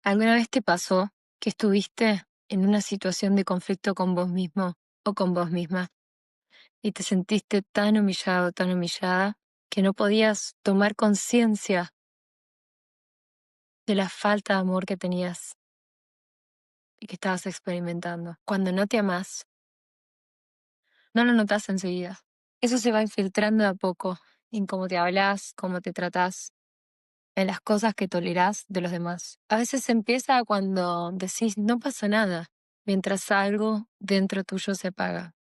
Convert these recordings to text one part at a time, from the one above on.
¿Alguna vez te pasó que estuviste en una situación de conflicto con vos mismo o con vos misma y te sentiste tan humillado, tan humillada, que no podías tomar conciencia de la falta de amor que tenías y que estabas experimentando? Cuando no te amás, no lo notas enseguida. Eso se va infiltrando de a poco en cómo te hablas, cómo te tratás, en las cosas que tolerás de los demás. A veces empieza cuando decís no pasa nada, mientras algo dentro tuyo se apaga.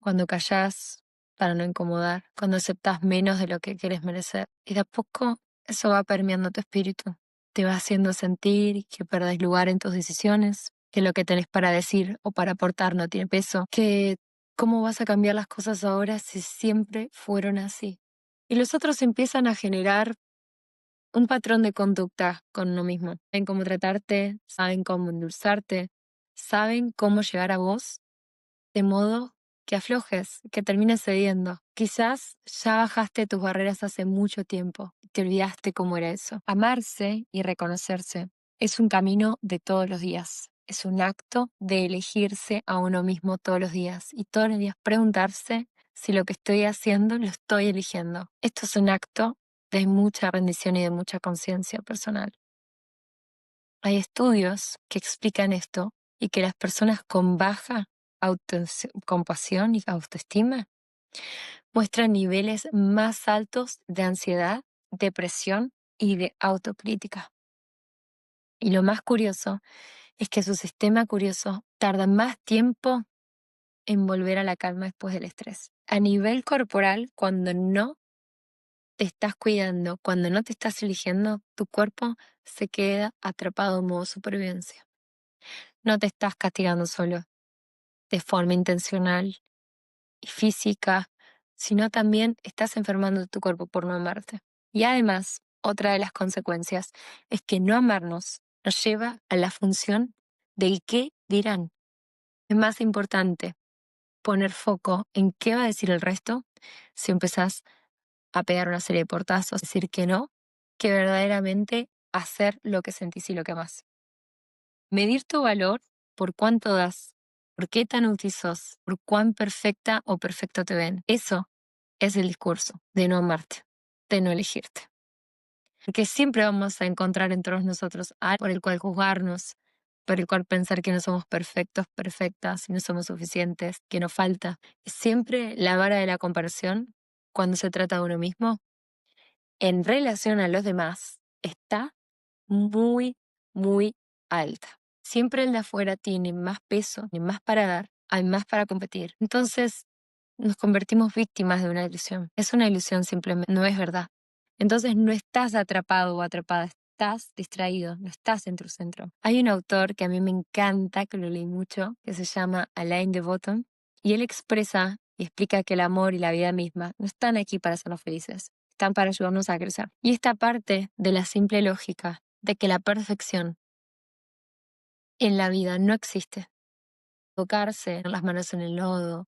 Cuando callás para no incomodar, cuando aceptás menos de lo que quieres merecer. Y de a poco eso va permeando tu espíritu. Te va haciendo sentir que perdés lugar en tus decisiones, que lo que tenés para decir o para aportar no tiene peso, que cómo vas a cambiar las cosas ahora si siempre fueron así. Y los otros empiezan a generar un patrón de conducta con uno mismo. Saben cómo tratarte, saben cómo endulzarte, saben cómo llegar a vos de modo que aflojes, que termines cediendo. Quizás ya bajaste tus barreras hace mucho tiempo y te olvidaste cómo era eso. Amarse y reconocerse es un camino de todos los días. Es un acto de elegirse a uno mismo todos los días y todos los días preguntarse si lo que estoy haciendo lo estoy eligiendo. Esto es un acto de mucha rendición y de mucha conciencia personal. Hay estudios que explican esto y que las personas con baja compasión y autoestima muestran niveles más altos de ansiedad, depresión y de autocrítica. Y lo más curioso es que su sistema curioso tarda más tiempo en volver a la calma después del estrés. A nivel corporal, cuando no te estás cuidando, cuando no te estás eligiendo, tu cuerpo se queda atrapado en modo supervivencia. No te estás castigando solo, de forma intencional y física, sino también estás enfermando tu cuerpo por no amarte. Y además, otra de las consecuencias es que no amarnos nos lleva a la función del qué dirán. Es más importante poner foco en qué va a decir el resto si empezás a pegar una serie de portazos, decir que no, que verdaderamente hacer lo que sentís y lo que amás. Medir tu valor por cuánto das, por qué tan útil sos, por cuán perfecta o perfecto te ven. Eso es el discurso de no amarte, de no elegirte. Porque siempre vamos a encontrar en todos nosotros algo por el cual juzgarnos, por el cual pensar que no somos perfectos, perfectas, no somos suficientes, que nos falta. Siempre la vara de la comparación, cuando se trata de uno mismo, en relación a los demás, está muy, muy alta. Siempre el de afuera tiene más peso, tiene más para dar, hay más para competir. Entonces nos convertimos víctimas de una ilusión. Es una ilusión simplemente, no es verdad. Entonces no estás atrapado o atrapada, estás distraído, no estás en tu centro. Hay un autor que a mí me encanta, que lo leí mucho, que se llama Alain de Botton, y él expresa y explica que el amor y la vida misma no están aquí para hacernos felices, están para ayudarnos a crecer. Y esta parte de la simple lógica de que la perfección en la vida no existe. Tocarse las manos en el lodo,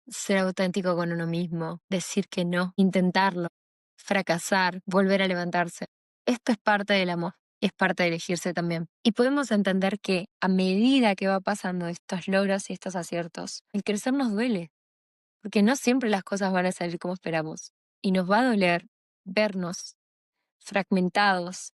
ser auténtico con uno mismo, decir que no, intentarlo, fracasar, volver a levantarse. Esto es parte del amor y es parte de elegirse también. Y podemos entender que a medida que va pasando estos logros y estos aciertos, el crecer nos duele, porque no siempre las cosas van a salir como esperamos. Y nos va a doler vernos fragmentados,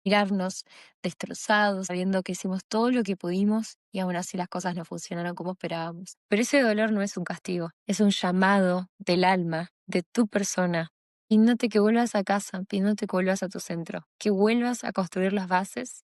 mirarnos destrozados, sabiendo que hicimos todo lo que pudimos y aún así las cosas no funcionaron como esperábamos. Pero ese dolor no es un castigo, es un llamado del alma, de tu persona, pidiéndote que vuelvas a casa, pidiéndote que vuelvas a tu centro, que vuelvas a construir las bases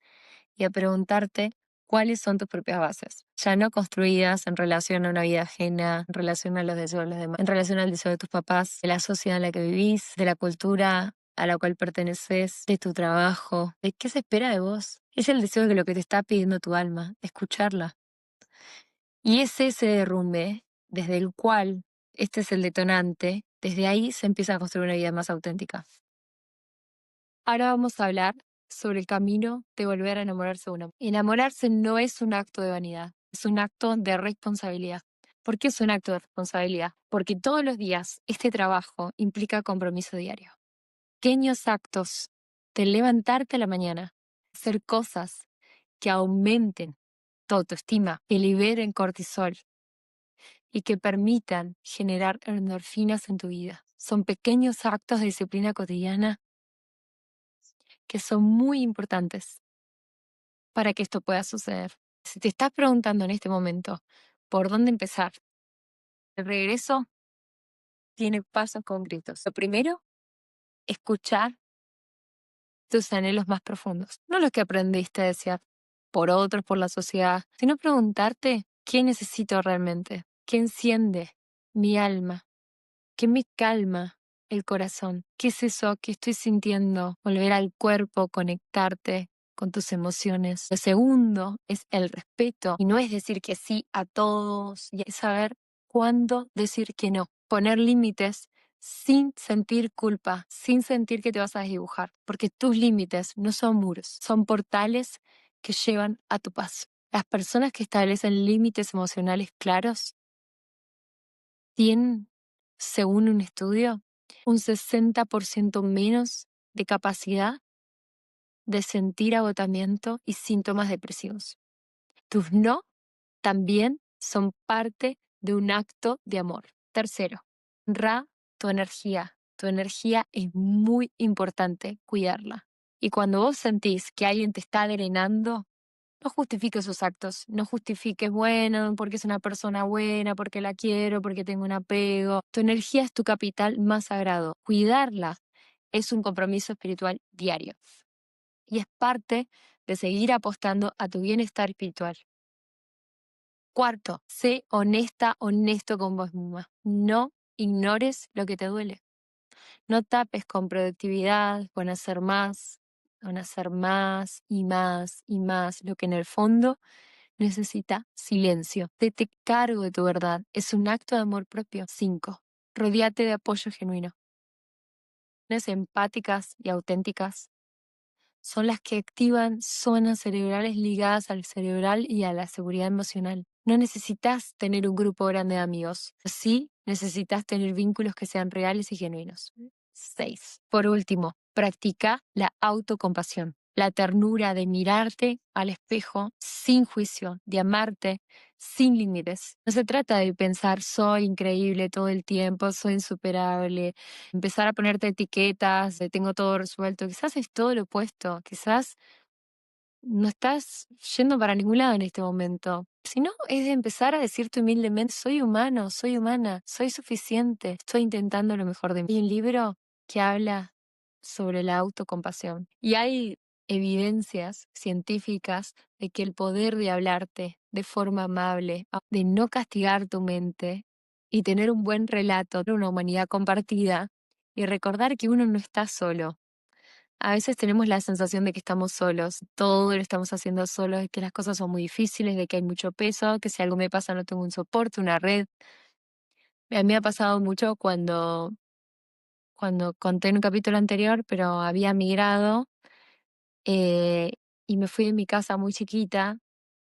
y a preguntarte cuáles son tus propias bases, ya no construidas en relación a una vida ajena, en relación a los deseos de los demás, en relación al deseo de tus papás, de la sociedad en la que vivís, de la cultura a la cual perteneces, de tu trabajo, de qué se espera de vos. Es el deseo de lo que te está pidiendo tu alma, escucharla. Y es ese derrumbe desde el cual, este es el detonante, desde ahí se empieza a construir una vida más auténtica. Ahora vamos a hablar sobre el camino de volver a enamorarse de uno. Enamorarse no es un acto de vanidad, es un acto de responsabilidad. ¿Por qué es un acto de responsabilidad? Porque todos los días este trabajo implica compromiso diario. Pequeños actos de levantarte a la mañana, hacer cosas que aumenten tu autoestima, que liberen cortisol y que permitan generar endorfinas en tu vida. Son pequeños actos de disciplina cotidiana que son muy importantes para que esto pueda suceder. Si te estás preguntando en este momento por dónde empezar, el regreso tiene pasos concretos. Lo primero, escuchar tus anhelos más profundos, no los que aprendiste a desear por otros, por la sociedad, sino preguntarte qué necesito realmente, qué enciende mi alma, qué me calma el corazón, qué es eso que estoy sintiendo, volver al cuerpo, conectarte con tus emociones. Lo segundo es el respeto y no es decir que sí a todos, y es saber cuándo decir que no, poner límites sin sentir culpa, sin sentir que te vas a desdibujar, porque tus límites no son muros, son portales que llevan a tu paz. Las personas que establecen límites emocionales claros tienen, según un estudio, un 60% menos de capacidad de sentir agotamiento y síntomas depresivos. Tus no también son parte de un acto de amor. Tercero, honra tu energía. Tu energía es muy importante cuidarla. Y cuando vos sentís que alguien te está drenando, no justifiques sus actos, no justifiques, bueno, porque es una persona buena, porque la quiero, porque tengo un apego. Tu energía es tu capital más sagrado. Cuidarla es un compromiso espiritual diario y es parte de seguir apostando a tu bienestar espiritual. Cuarto, sé honesta, honesto con vos misma. No ignores lo que te duele. No tapes con productividad, con hacer más y más y más, lo que en el fondo necesita silencio. Te cargo de tu verdad. Es un acto de amor propio. 5. Rodíate de apoyo genuino. Relaciones empáticas y auténticas son las que activan zonas cerebrales ligadas al cerebral y a la seguridad emocional. No necesitas tener un grupo grande de amigos. Sí, necesitas tener vínculos que sean reales y genuinos. 6. Por último, practica la autocompasión. La ternura de mirarte al espejo sin juicio, de amarte sin límites. No se trata de pensar soy increíble todo el tiempo, soy insuperable, empezar a ponerte etiquetas de tengo todo resuelto. Quizás es todo lo opuesto, quizás no estás yendo para ningún lado en este momento. Si no, es de empezar a decirte humildemente, soy humano, soy humana, soy suficiente, estoy intentando lo mejor de mí. Hay un libro que habla sobre la autocompasión y hay evidencias científicas de que el poder de hablarte de forma amable, de no castigar tu mente y tener un buen relato de una humanidad compartida y recordar que uno no está solo. A veces tenemos la sensación de que estamos solos, todo lo estamos haciendo solos, de que las cosas son muy difíciles, de que hay mucho peso, que si algo me pasa no tengo un soporte, una red. A mí me ha pasado mucho cuando conté en un capítulo anterior, pero había migrado eh, y me fui de mi casa muy chiquita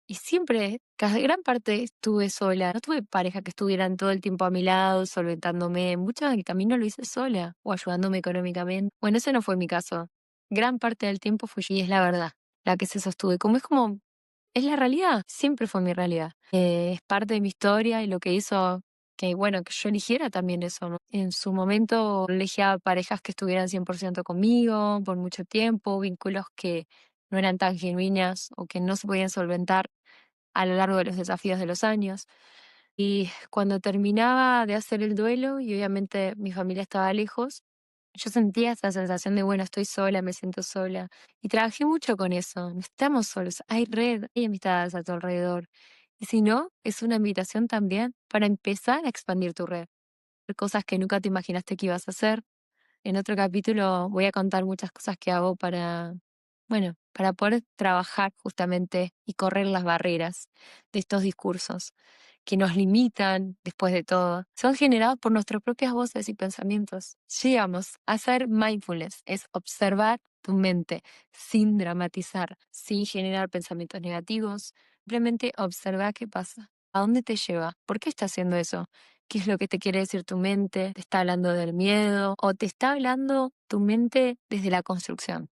y siempre, gran parte estuve sola. No tuve pareja que estuvieran todo el tiempo a mi lado, solventándome. Mucho del camino lo hice sola o ayudándome económicamente. Bueno, ese no fue mi caso. Gran parte del tiempo fui yo y es la verdad, la que se sostuve. Es la realidad, siempre fue mi realidad. Es parte de mi historia y lo que hizo que, bueno, que yo eligiera también eso, ¿no? En su momento elegía parejas que estuvieran 100% conmigo por mucho tiempo, vínculos que no eran tan genuinas o que no se podían solventar a lo largo de los desafíos de los años. Y cuando terminaba de hacer el duelo, y obviamente mi familia estaba lejos, yo sentía esa sensación de, bueno, estoy sola, me siento sola. Y trabajé mucho con eso. No estamos solos, hay red, hay amistades a tu alrededor. Y si no, es una invitación también para empezar a expandir tu red. Cosas que nunca te imaginaste que ibas a hacer. En otro capítulo voy a contar muchas cosas que hago bueno, para poder trabajar justamente y correr las barreras de estos discursos que nos limitan después de todo. Son generados por nuestras propias voces y pensamientos. Llegamos a hacer mindfulness, es observar tu mente sin dramatizar, sin generar pensamientos negativos. Simplemente observa qué pasa. ¿A dónde te lleva? ¿Por qué está haciendo eso? ¿Qué es lo que te quiere decir tu mente? ¿Te está hablando del miedo? ¿O te está hablando tu mente desde la construcción?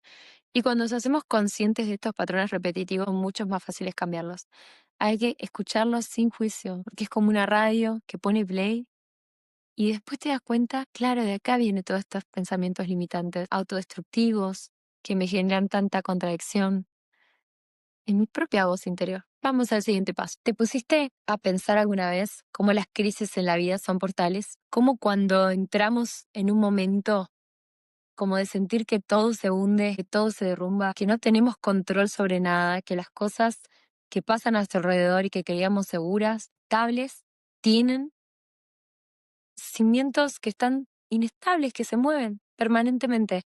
Y cuando nos hacemos conscientes de estos patrones repetitivos, mucho más fácil es cambiarlos. Hay que escucharlos sin juicio, porque es como una radio que pone play y después te das cuenta, claro, de acá vienen todos estos pensamientos limitantes, autodestructivos, que me generan tanta contradicción en mi propia voz interior. Vamos al siguiente paso. ¿Te pusiste a pensar alguna vez cómo las crisis en la vida son portales? ¿Cómo cuando entramos en un momento como de sentir que todo se hunde, que todo se derrumba, que no tenemos control sobre nada, que las cosas que pasan a nuestro alrededor y que creíamos seguras, estables, tienen cimientos que están inestables, que se mueven permanentemente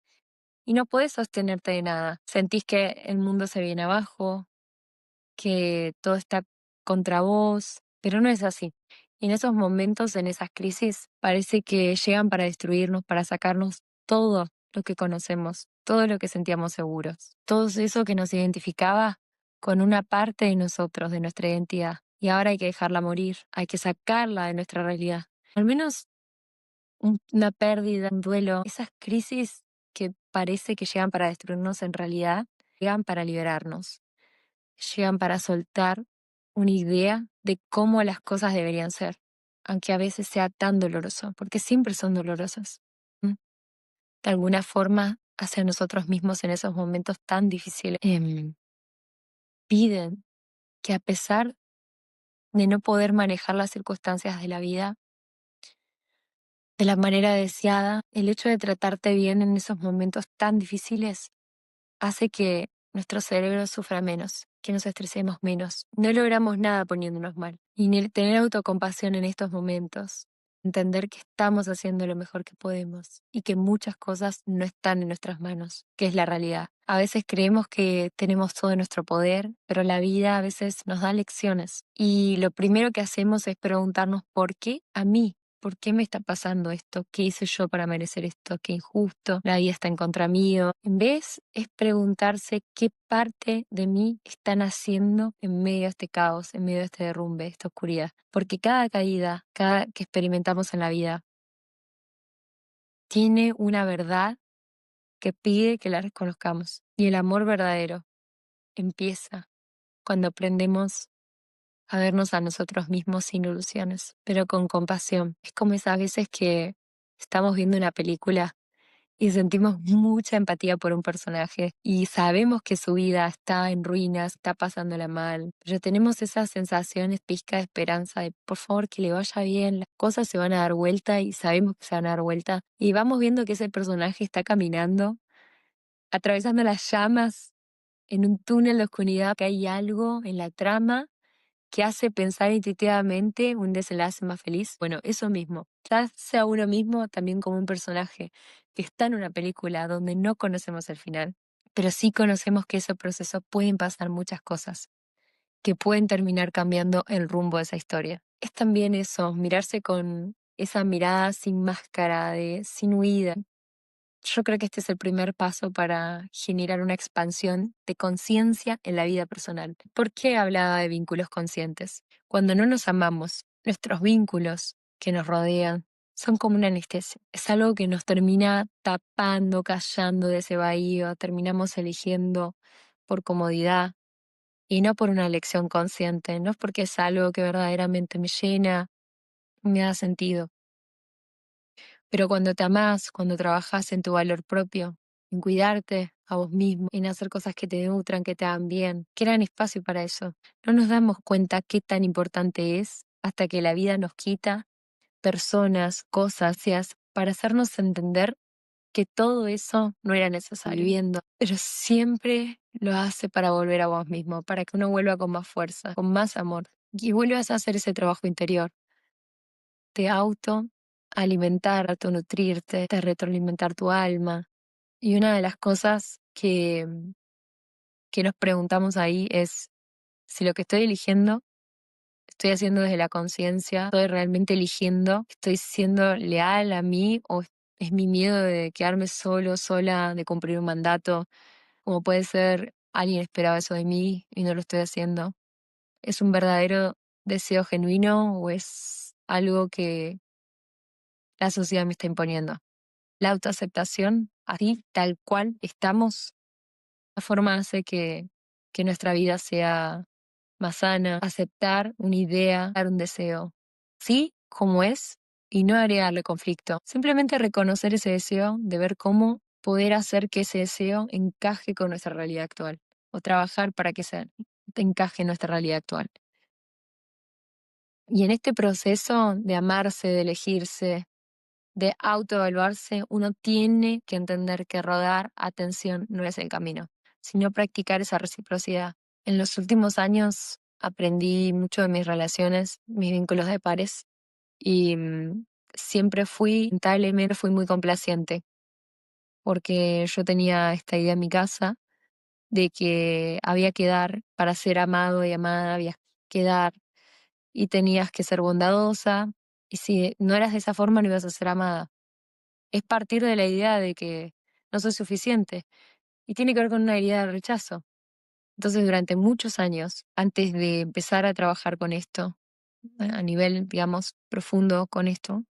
y no puedes sostenerte de nada? Sentís que el mundo se viene abajo, que todo está contra vos, pero no es así. Y en esos momentos, en esas crisis, parece que llegan para destruirnos, para sacarnos todo lo que conocemos, todo lo que sentíamos seguros, todo eso que nos identificaba con una parte de nosotros, de nuestra identidad. Y ahora hay que dejarla morir, hay que sacarla de nuestra realidad. Al menos una pérdida, un duelo, esas crisis que parece que llegan para destruirnos en realidad, llegan para liberarnos, llegan para soltar una idea de cómo las cosas deberían ser, aunque a veces sea tan doloroso, porque siempre son dolorosas. ¿M? De alguna forma, hacia nosotros mismos en esos momentos tan difíciles, piden que a pesar de no poder manejar las circunstancias de la vida de la manera deseada, el hecho de tratarte bien en esos momentos tan difíciles hace que nuestro cerebro sufra menos, que nos estresemos menos. No logramos nada poniéndonos mal. Y ni tener autocompasión en estos momentos, entender que estamos haciendo lo mejor que podemos y que muchas cosas no están en nuestras manos, que es la realidad. A veces creemos que tenemos todo en nuestro poder, pero la vida a veces nos da lecciones. Y lo primero que hacemos es preguntarnos por qué a mí. ¿Por qué me está pasando esto? ¿Qué hice yo para merecer esto? Qué injusto. La vida está en contra mío. En vez es preguntarse qué parte de mí están haciendo en medio de este caos, en medio de este derrumbe, de esta oscuridad. Porque cada caída, cada que experimentamos en la vida, tiene una verdad que pide que la reconozcamos. Y el amor verdadero empieza cuando aprendemos a vernos a nosotros mismos sin ilusiones, pero con compasión. Es como esas veces que estamos viendo una película y sentimos mucha empatía por un personaje y sabemos que su vida está en ruinas, está pasándola mal, pero tenemos esa sensación, pizca de esperanza de por favor que le vaya bien, las cosas se van a dar vuelta y sabemos que se van a dar vuelta y vamos viendo que ese personaje está caminando, atravesando las llamas en un túnel de oscuridad, que hay algo en la trama que hace pensar intuitivamente un desenlace más feliz. Bueno, eso mismo. Ya sea uno mismo también como un personaje que está en una película donde no conocemos el final, pero sí conocemos que ese proceso pueden pasar muchas cosas que pueden terminar cambiando el rumbo de esa historia. Es también eso, mirarse con esa mirada sin máscara, sin huida. Yo creo que este es el primer paso para generar una expansión de conciencia en la vida personal. ¿Por qué hablaba de vínculos conscientes? Cuando no nos amamos, nuestros vínculos que nos rodean son como una anestesia. Es algo que nos termina tapando, callando de ese vacío, terminamos eligiendo por comodidad y no por una elección consciente, no es porque es algo que verdaderamente me llena, me da sentido. Pero cuando te amás, cuando trabajas en tu valor propio, en cuidarte a vos mismo, en hacer cosas que te nutran, que te hagan bien, crean espacio para eso. No nos damos cuenta qué tan importante es hasta que la vida nos quita personas, cosas, para hacernos entender que todo eso no era necesario. Viviendo, pero siempre lo hace para volver a vos mismo, para que uno vuelva con más fuerza, con más amor y vuelvas a hacer ese trabajo interior de autoalimentar, autonutrirte, de retroalimentar tu alma. Y una de las cosas que nos preguntamos ahí es si lo que estoy eligiendo, estoy haciendo desde la conciencia, estoy realmente eligiendo, estoy siendo leal a mí o es mi miedo de quedarme solo, sola, de cumplir un mandato, como puede ser alguien esperaba eso de mí y no lo estoy haciendo. ¿Es un verdadero deseo genuino o es algo que la sociedad me está imponiendo? La autoaceptación, así tal cual estamos, forma hace que nuestra vida sea más sana, aceptar una idea, dar un deseo, sí, como es, y no agregarle conflicto. Simplemente reconocer ese deseo, de ver cómo poder hacer que ese deseo encaje con nuestra realidad actual, o trabajar para que se encaje en nuestra realidad actual. Y en este proceso de amarse, de elegirse, de autoevaluarse, uno tiene que entender que rodar atención no es el camino, sino practicar esa reciprocidad. En los últimos años aprendí mucho de mis relaciones, mis vínculos de pares, y siempre lamentablemente fui muy complaciente, porque yo tenía esta idea en mi casa de que había que dar para ser amado y amada, había que dar y tenías que ser bondadosa, y si no eras de esa forma no ibas a ser amada. Es partir de la idea de que no soy suficiente y tiene que ver con una herida de rechazo. Entonces, durante muchos años, antes de empezar a trabajar con esto, a nivel, digamos, profundo con esto,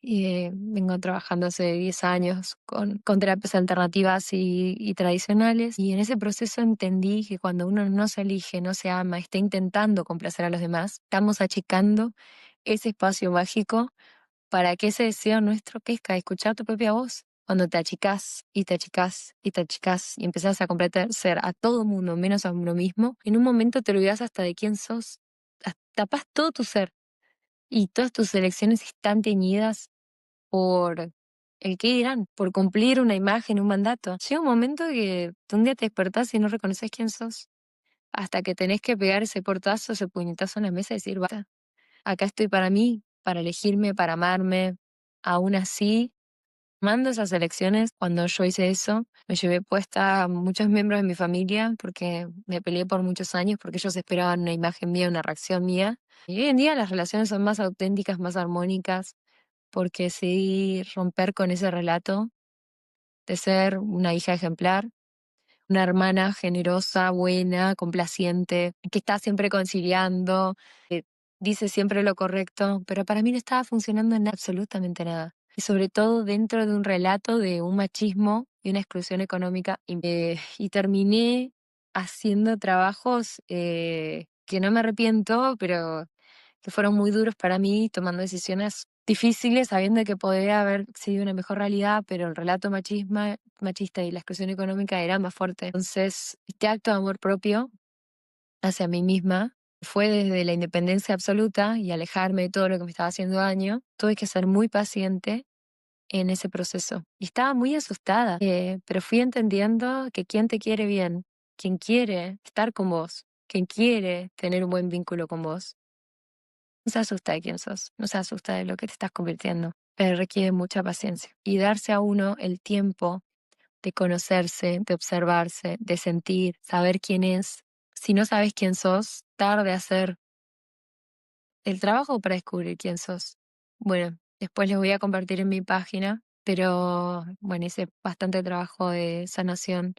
vengo trabajando hace 10 años con terapias alternativas y tradicionales, y en ese proceso entendí que cuando uno no se elige, no se ama, está intentando complacer a los demás, estamos achicando ese espacio mágico para que ese deseo nuestro crezca, escuchar tu propia voz. Cuando te achicás y te achicás y te achicás y empezás a complacer a todo mundo menos a uno mismo, en un momento te olvidás hasta de quién sos, tapás todo tu ser y todas tus elecciones están teñidas por el qué dirán, por cumplir una imagen, un mandato. Llega un momento que tú un día te despertás y no reconoces quién sos, hasta que tenés que pegar ese portazo, ese puñetazo en la mesa y decir, basta, acá estoy para mí, para elegirme, para amarme. Aún así, mando esas elecciones, cuando yo hice eso, me llevé puesta a muchos miembros de mi familia porque me peleé por muchos años porque ellos esperaban una imagen mía, una reacción mía. Y hoy en día las relaciones son más auténticas, más armónicas, porque decidí romper con ese relato de ser una hija ejemplar, una hermana generosa, buena, complaciente, que está siempre conciliando, que dice siempre lo correcto, pero para mí no estaba funcionando en absolutamente nada. Y sobre todo dentro de un relato de un machismo y una exclusión económica. Y terminé haciendo trabajos que no me arrepiento, pero que fueron muy duros para mí, tomando decisiones difíciles, sabiendo que podría haber sido una mejor realidad, pero el relato machista y la exclusión económica era más fuerte. Entonces, este acto de amor propio hacia mí misma fue desde la independencia absoluta y alejarme de todo lo que me estaba haciendo daño. Tuve que ser muy paciente en ese proceso. Y estaba muy asustada, pero fui entendiendo que quien te quiere bien, quien quiere estar con vos, quien quiere tener un buen vínculo con vos, no se asusta de quién sos, no se asusta de lo que te estás convirtiendo, pero requiere mucha paciencia y darse a uno el tiempo de conocerse, de observarse, de sentir, saber quién es. Si no sabes quién sos, tarde hacer el trabajo para descubrir quién sos. Bueno, después les voy a compartir en mi página, pero bueno, hice bastante trabajo de sanación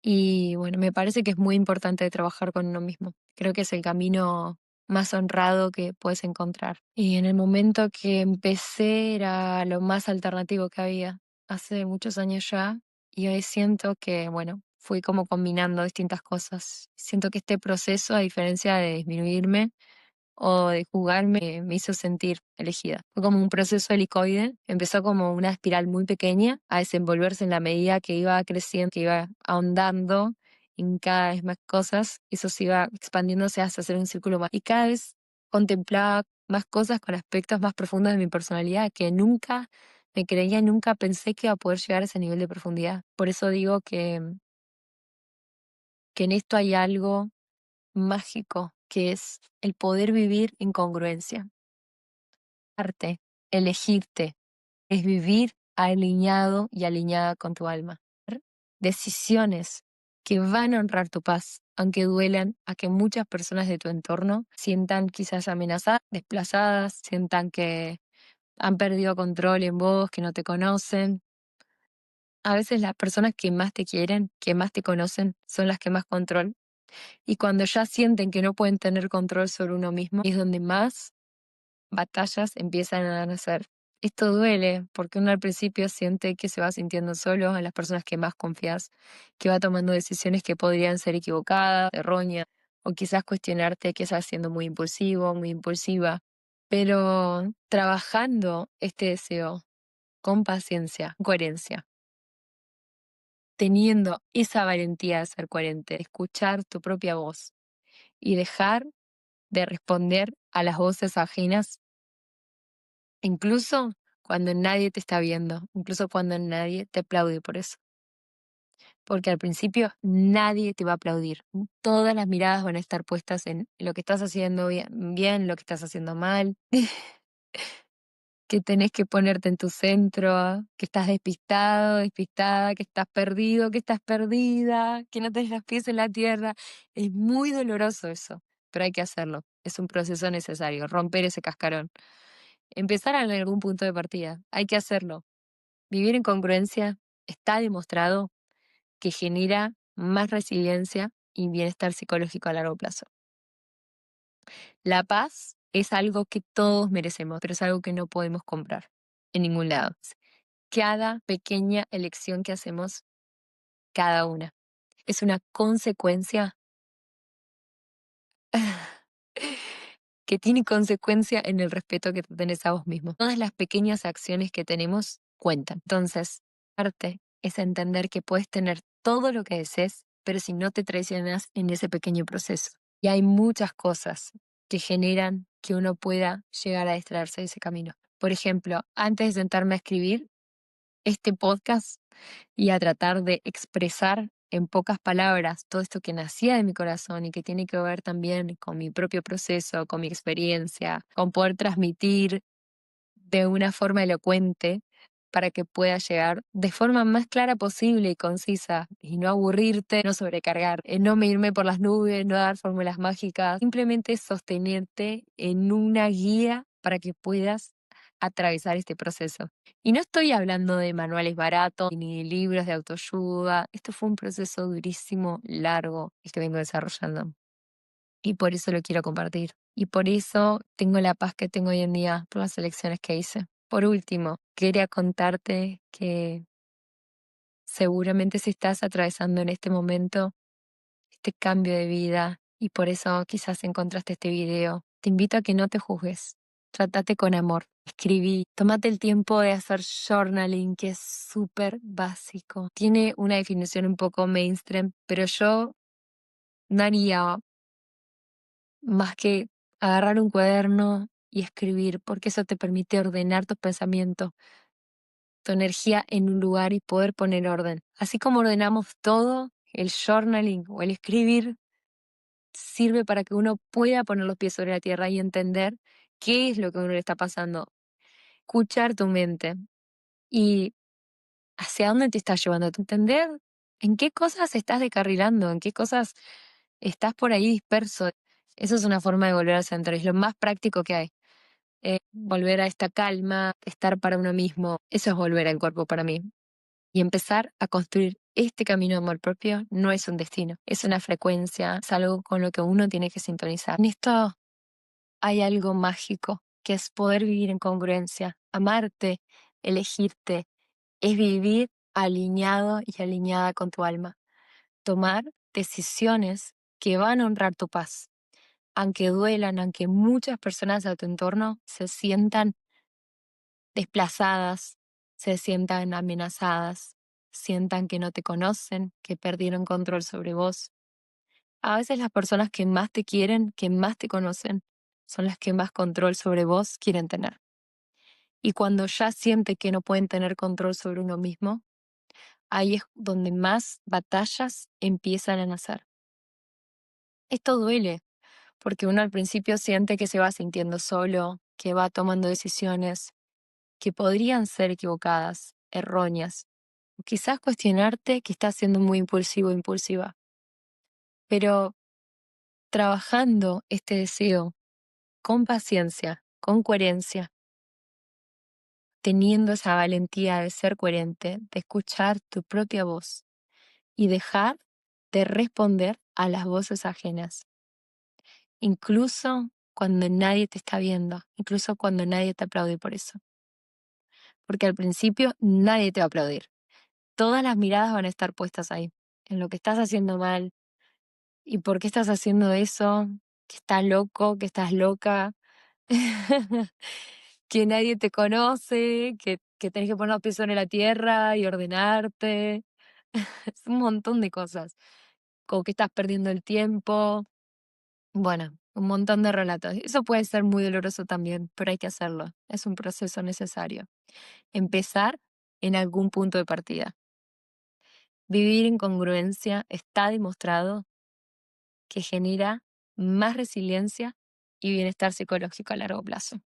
y bueno, me parece que es muy importante trabajar con uno mismo. Creo que es el camino más honrado que puedes encontrar. Y en el momento que empecé era lo más alternativo que había, hace muchos años ya, y hoy siento que, bueno, fui como combinando distintas cosas. Siento que este proceso, a diferencia de disminuirme, o de jugarme me hizo sentir elegida. Fue como un proceso helicoide, empezó como una espiral muy pequeña a desenvolverse en la medida que iba creciendo, que iba ahondando en cada vez más cosas, eso se iba expandiéndose hasta hacer un círculo más. Y cada vez contemplaba más cosas con aspectos más profundos de mi personalidad que nunca me creía, nunca pensé que iba a poder llegar a ese nivel de profundidad. Por eso digo que en esto hay algo mágico, que es el poder vivir en congruencia. Arte, elegirte, es vivir alineado y alineada con tu alma. Decisiones que van a honrar tu paz, aunque duelan a que muchas personas de tu entorno sientan quizás amenazadas, desplazadas, sientan que han perdido control en vos, que no te conocen. A veces las personas que más te quieren, que más te conocen, son las que más control. Y cuando ya sienten que no pueden tener control sobre uno mismo, es donde más batallas empiezan a nacer. Esto duele porque uno al principio siente que se va sintiendo solo en las personas que más confías, que va tomando decisiones que podrían ser equivocadas, erróneas, o quizás cuestionarte que estás siendo muy impulsivo, muy impulsiva. Pero trabajando este deseo con paciencia, coherencia, teniendo esa valentía de ser coherente, de escuchar tu propia voz y dejar de responder a las voces ajenas, incluso cuando nadie te está viendo, incluso cuando nadie te aplaude por eso. Porque al principio nadie te va a aplaudir. Todas las miradas van a estar puestas en lo que estás haciendo bien, lo que estás haciendo mal, que tenés que ponerte en tu centro, que estás despistado, despistada, que estás perdido, que estás perdida, que no tenés los pies en la tierra. Es muy doloroso eso, pero hay que hacerlo. Es un proceso necesario, romper ese cascarón. Empezar en algún punto de partida. Hay que hacerlo. Vivir en congruencia está demostrado que genera más resiliencia y bienestar psicológico a largo plazo. La paz es algo que todos merecemos, pero es algo que no podemos comprar en ningún lado. Cada pequeña elección que hacemos, cada una, es una consecuencia que tiene consecuencia en el respeto que te tenés a vos mismo. Todas las pequeñas acciones que tenemos cuentan. Entonces, parte es entender que puedes tener todo lo que desees, pero si no te traicionas en ese pequeño proceso. Y hay muchas cosas que generan que uno pueda llegar a distraerse de ese camino. Por ejemplo, antes de sentarme a escribir este podcast y a tratar de expresar en pocas palabras todo esto que nacía de mi corazón y que tiene que ver también con mi propio proceso, con mi experiencia, con poder transmitir de una forma elocuente para que pueda llegar de forma más clara posible y concisa y no aburrirte, no sobrecargar, no irme por las nubes, no dar fórmulas mágicas, simplemente sostenerte en una guía para que puedas atravesar este proceso. Y no estoy hablando de manuales baratos ni de libros de autoayuda. Esto fue un proceso durísimo, largo, el que vengo desarrollando. Y por eso lo quiero compartir. Y por eso tengo la paz que tengo hoy en día por las elecciones que hice. Por último, quería contarte que seguramente si estás atravesando en este momento este cambio de vida y por eso quizás encontraste este video, te invito a que no te juzgues. Trátate con amor. Escribí, tómate el tiempo de hacer journaling, que es súper básico. Tiene una definición un poco mainstream, pero yo no haría más que agarrar un cuaderno y escribir, porque eso te permite ordenar tus pensamientos, tu energía en un lugar y poder poner orden. Así como ordenamos todo, el journaling o el escribir sirve para que uno pueda poner los pies sobre la tierra y entender qué es lo que a uno le está pasando. Escuchar tu mente y hacia dónde te está llevando. Entender en qué cosas estás descarrilando, en qué cosas estás por ahí disperso. Eso es una forma de volver al centro, es lo más práctico que hay. Volver a esta calma, estar para uno mismo, eso es volver al cuerpo para mí. Y empezar a construir este camino de amor propio no es un destino, es una frecuencia, es algo con lo que uno tiene que sintonizar. En esto hay algo mágico, que es poder vivir en congruencia, amarte, elegirte, es vivir alineado y alineada con tu alma, tomar decisiones que van a honrar tu paz, aunque duelan, aunque muchas personas a tu entorno se sientan desplazadas, se sientan amenazadas, sientan que no te conocen, que perdieron control sobre vos. A veces las personas que más te quieren, que más te conocen, son las que más control sobre vos quieren tener. Y cuando ya siente que no pueden tener control sobre uno mismo, ahí es donde más batallas empiezan a nacer. Esto duele, porque uno al principio siente que se va sintiendo solo, que va tomando decisiones que podrían ser equivocadas, erróneas, o quizás cuestionarte que estás siendo muy impulsivo o impulsiva. Pero trabajando este deseo con paciencia, con coherencia, teniendo esa valentía de ser coherente, de escuchar tu propia voz y dejar de responder a las voces ajenas, incluso cuando nadie te está viendo, incluso cuando nadie te aplaude por eso. porque al principio nadie te va a aplaudir. Todas las miradas van a estar puestas ahí, en lo que estás haciendo mal y por qué estás haciendo eso, que estás loco, que estás loca, que nadie te conoce, que tenés que poner los pies sobre la tierra y ordenarte. Es un montón de cosas, como que estás perdiendo el tiempo. Bueno, un montón de relatos. Eso puede ser muy doloroso también, pero hay que hacerlo. Es un proceso necesario. Empezar en algún punto de partida. Vivir en congruencia está demostrado que genera más resiliencia y bienestar psicológico a largo plazo.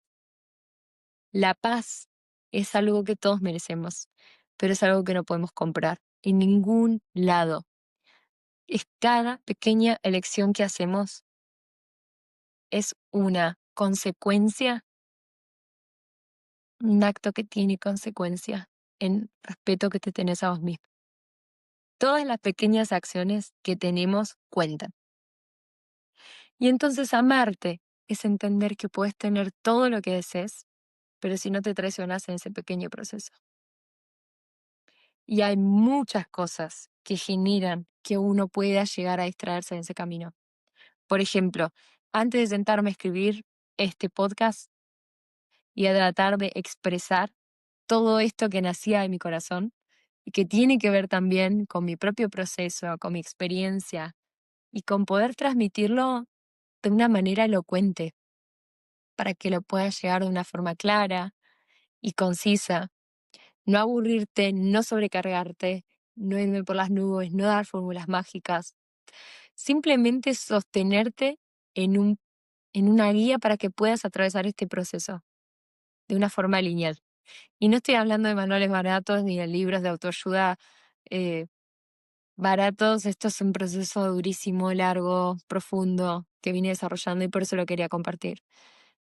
La paz es algo que todos merecemos, pero es algo que no podemos comprar en ningún lado. Es cada pequeña elección que hacemos es una consecuencia, un acto que tiene consecuencia en respeto que te tenés a vos mismo. Todas las pequeñas acciones que tenemos cuentan. Y entonces amarte es entender que puedes tener todo lo que desees, pero si no te traicionas en ese pequeño proceso. Y hay muchas cosas que generan que uno pueda llegar a distraerse en ese camino. Por ejemplo, antes de sentarme a escribir este podcast y a tratar de expresar todo esto que nacía de mi corazón y que tiene que ver también con mi propio proceso, con mi experiencia y con poder transmitirlo de una manera elocuente para que lo puedas llegar de una forma clara y concisa. No aburrirte, no sobrecargarte, no irme por las nubes, no dar fórmulas mágicas. Simplemente sostenerte en en una guía para que puedas atravesar este proceso de una forma lineal. Y no estoy hablando de manuales baratos ni de libros de autoayuda eh, baratos. Esto es un proceso durísimo, largo, profundo, que vine desarrollando y por eso lo quería compartir.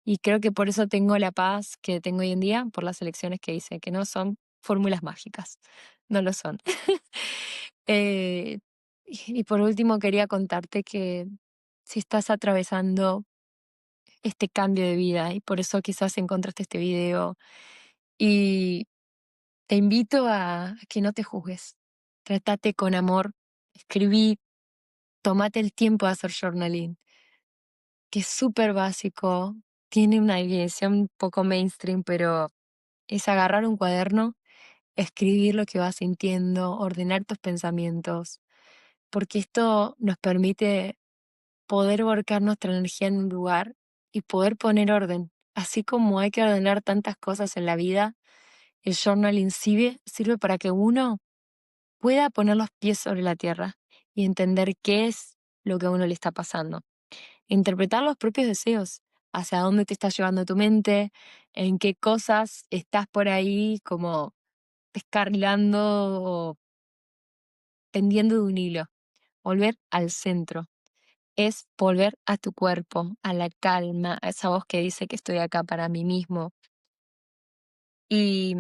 Y creo que por eso tengo la paz que tengo hoy en día, por las elecciones que hice, que no son fórmulas mágicas, no lo son. Eh, y por último quería contarte que si estás atravesando este cambio de vida y por eso quizás encontraste este video y te invito a que no te juzgues, trátate con amor, escribí, tómate el tiempo de hacer journaling, que es súper básico, tiene una evidencia un poco mainstream, pero es agarrar un cuaderno, escribir lo que vas sintiendo, ordenar tus pensamientos, porque esto nos permite poder volcar nuestra energía en un lugar y poder poner orden. Así como hay que ordenar tantas cosas en la vida, el journaling sirve para que uno pueda poner los pies sobre la tierra y entender qué es lo que a uno le está pasando. Interpretar los propios deseos, hacia dónde te está llevando tu mente, en qué cosas estás por ahí como descarrilando o pendiendo de un hilo. Volver al centro. Es volver a tu cuerpo, a la calma, a esa voz que dice que estoy acá para mí mismo. Y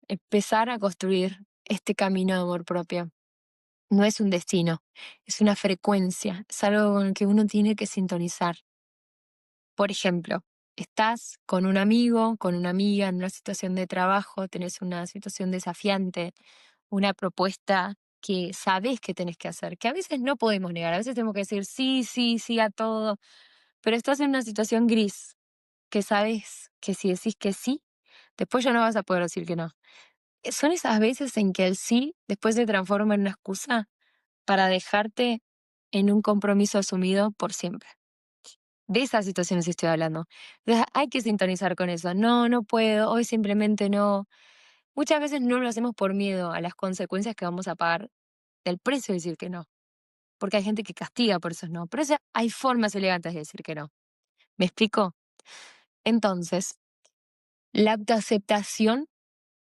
empezar a construir este camino de amor propio. No es un destino, es una frecuencia, es algo con el que uno tiene que sintonizar. Por ejemplo, estás con un amigo, con una amiga en una situación de trabajo, tenés una situación desafiante, una propuesta que sabés que tenés que hacer, que a veces no podemos negar, a veces tenemos que decir sí, sí, sí a todo, pero estás en una situación gris, que sabes que si decís que sí, después ya no vas a poder decir que no. Son esas veces en que el sí después se transforma en una excusa para dejarte en un compromiso asumido por siempre. De esas situaciones estoy hablando. Entonces, hay que sintonizar con eso. No, no puedo, hoy simplemente no. Muchas veces no lo hacemos por miedo a las consecuencias que vamos a pagar del precio de decir que no. Porque hay gente que castiga por esos no. Pero hay formas elegantes de decir que no. ¿Me explico? Entonces, la autoaceptación,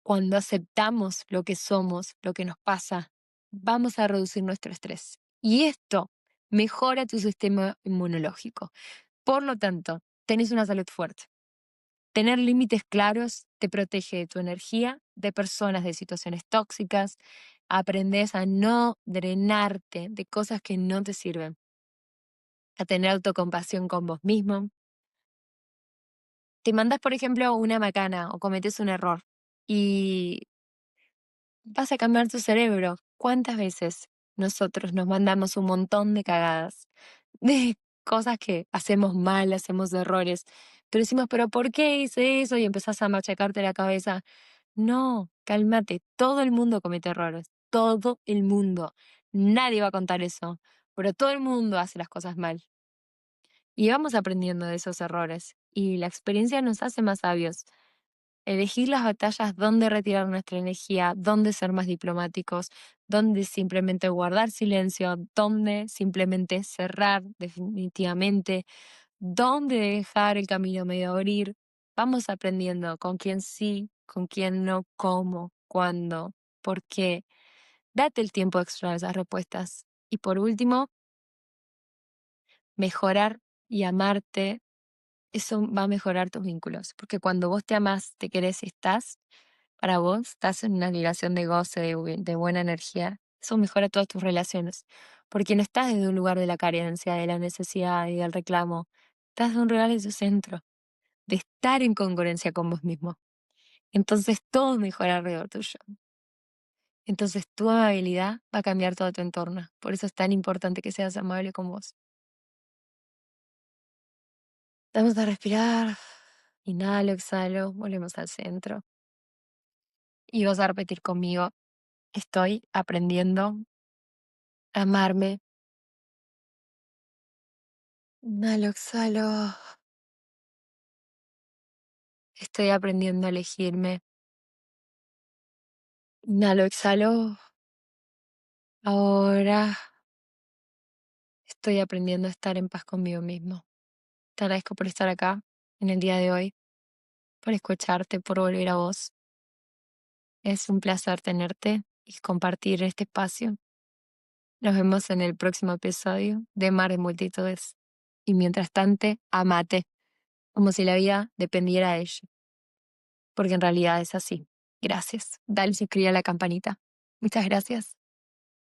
cuando aceptamos lo que somos, lo que nos pasa, vamos a reducir nuestro estrés. Y esto mejora tu sistema inmunológico. Por lo tanto, tenés una salud fuerte. Tener límites claros te protege de tu energía, de personas, de situaciones tóxicas. Aprendes a no drenarte de cosas que no te sirven. A tener autocompasión con vos mismo. te mandas, por ejemplo, una macana o cometes un error y vas a cambiar tu cerebro. ¿Cuántas veces nosotros nos mandamos un montón de cagadas, de cosas que hacemos mal, hacemos errores, pero decimos, pero ¿por qué hice eso? Y empezás a machacarte la cabeza. No, cálmate, todo el mundo comete errores, todo el mundo. Nadie va a contar eso, pero todo el mundo hace las cosas mal. Y vamos aprendiendo de esos errores. Y la experiencia nos hace más sabios. Elegir las batallas, dónde retirar nuestra energía, dónde ser más diplomáticos, dónde simplemente guardar silencio, dónde simplemente cerrar definitivamente, dónde dejar el camino medio abrir. Vamos aprendiendo con quién sí, con quién no, cómo, cuándo, por qué. Date el tiempo extra a esas respuestas. Y por último, mejorar y amarte, eso va a mejorar tus vínculos. Porque cuando vos te amás, te querés y estás, para vos, estás en una vibración de goce, de buena energía, eso mejora todas tus relaciones. Porque no estás desde un lugar de la carencia, de la necesidad y del reclamo. Estás de un lugar de tu centro, de estar en congruencia con vos mismo. Entonces todo mejora alrededor tuyo. Entonces tu amabilidad va a cambiar todo tu entorno. Por eso es tan importante que seas amable con vos. Vamos a respirar. Inhalo, exhalo, volvemos al centro. Y vas a repetir conmigo, estoy aprendiendo a amarme. Inhalo, exhalo. Estoy aprendiendo a elegirme. Inhalo, exhalo. Ahora estoy aprendiendo a estar en paz conmigo mismo. Te agradezco por estar acá en el día de hoy, por escucharte, por volver a vos. Es un placer tenerte y compartir este espacio. Nos vemos en el próximo episodio de Mar de Multitudes. Y mientras tanto, amate, como si la vida dependiera de ello, porque en realidad es así. Gracias. Dale suscribir a la campanita. Muchas gracias.